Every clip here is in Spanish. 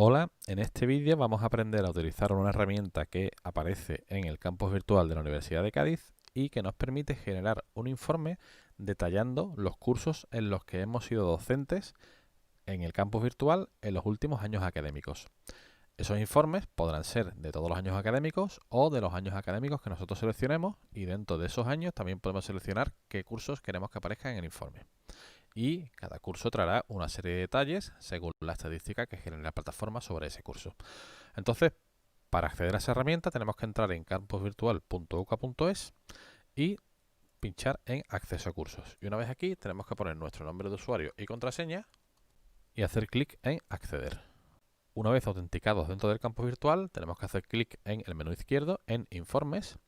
Hola, en este vídeo vamos a aprender a utilizar una herramienta que aparece en el campus virtual de la Universidad de Cádiz y que nos permite generar un informe detallando los cursos en los que hemos sido docentes en el campus virtual en los últimos años académicos. Esos informes podrán ser de todos los años académicos o de los años académicos que nosotros seleccionemos, y dentro de esos años también podemos seleccionar qué cursos queremos que aparezcan en el informe. Y cada curso traerá una serie de detalles según la estadística que genere la plataforma sobre ese curso. Entonces, para acceder a esa herramienta tenemos que entrar en campusvirtual.uca.es y pinchar en acceso a cursos. Y una vez aquí tenemos que poner nuestro nombre de usuario y contraseña y hacer clic en acceder. Una vez autenticados dentro del campus virtual, tenemos que hacer clic en el menú izquierdo en informes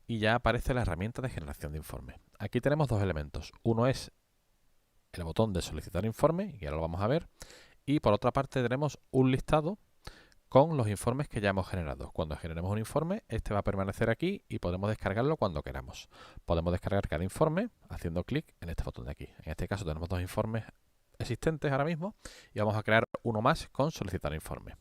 y ya aparece la herramienta de generación de informes. Aquí tenemos dos elementos. Uno es el botón de solicitar informe, y ahora lo vamos a ver, y por otra parte tenemos un listado con los informes que ya hemos generado. Cuando generemos un informe, este va a permanecer aquí y podemos descargarlo cuando queramos. Podemos descargar cada informe haciendo clic en este botón de aquí. En este caso tenemos dos informes existentes ahora mismo y vamos a crear uno más con solicitar informe.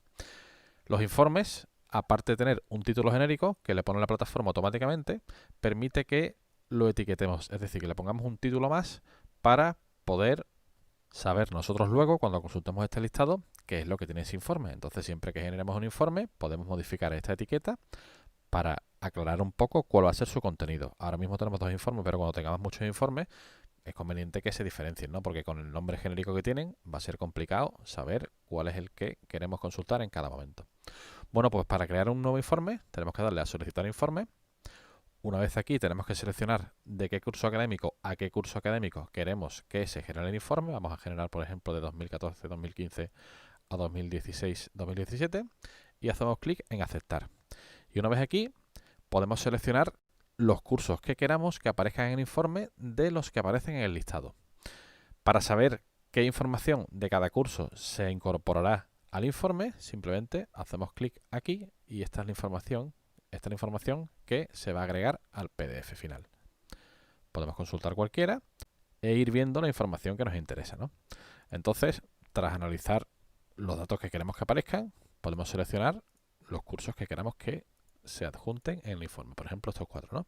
Los informes, aparte de tener un título genérico que le pone la plataforma automáticamente, permite que lo etiquetemos, es decir, que le pongamos un título más para poder saber nosotros luego, cuando consultemos este listado, qué es lo que tiene ese informe. Entonces, siempre que generemos un informe, podemos modificar esta etiqueta para aclarar un poco cuál va a ser su contenido. Ahora mismo tenemos dos informes, pero cuando tengamos muchos informes, es conveniente que se diferencien, ¿no? Porque con el nombre genérico que tienen, va a ser complicado saber cuál es el que queremos consultar en cada momento. Bueno, pues para crear un nuevo informe, tenemos que darle a solicitar informe. Una vez aquí tenemos que seleccionar de qué curso académico a qué curso académico queremos que se genere el informe. Vamos a generar, por ejemplo, de 2014-2015 a 2016-2017 y hacemos clic en aceptar. Y una vez aquí podemos seleccionar los cursos que queramos que aparezcan en el informe de los que aparecen en el listado. Para saber qué información de cada curso se incorporará al informe, simplemente hacemos clic aquí y esta es la información que se va a agregar al PDF final. Podemos consultar cualquiera e ir viendo la información que nos interesa, ¿no? Entonces, tras analizar los datos que queremos que aparezcan, podemos seleccionar los cursos que queramos que se adjunten en el informe. Por ejemplo, estos cuatro, ¿no?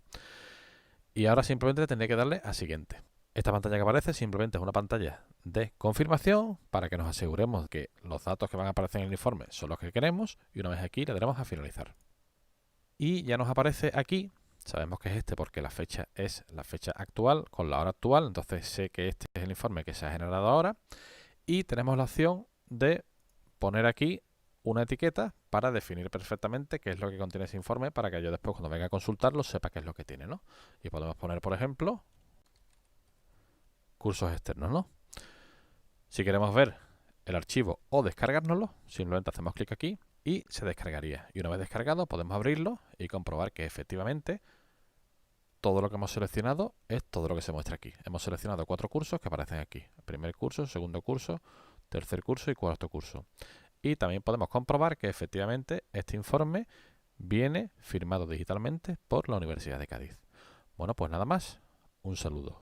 Y ahora simplemente tendré que darle a siguiente. Esta pantalla que aparece simplemente es una pantalla de confirmación para que nos aseguremos que los datos que van a aparecer en el informe son los que queremos, y una vez aquí le daremos a finalizar. Y ya nos aparece aquí, sabemos que es este porque la fecha es la fecha actual con la hora actual, entonces sé que este es el informe que se ha generado ahora, y tenemos la opción de poner aquí una etiqueta para definir perfectamente qué es lo que contiene ese informe, para que yo después, cuando venga a consultarlo, sepa qué es lo que tiene, ¿no? Y podemos poner, por ejemplo, cursos externos, ¿no? Si queremos ver el archivo o descargárnoslo, simplemente hacemos clic aquí y se descargaría. Y una vez descargado, podemos abrirlo y comprobar que efectivamente todo lo que hemos seleccionado es todo lo que se muestra aquí. Hemos seleccionado 4 cursos que aparecen aquí: primer curso, segundo curso, tercer curso y cuarto curso. Y también podemos comprobar que efectivamente este informe viene firmado digitalmente por la Universidad de Cádiz. Bueno, pues nada más. Un saludo.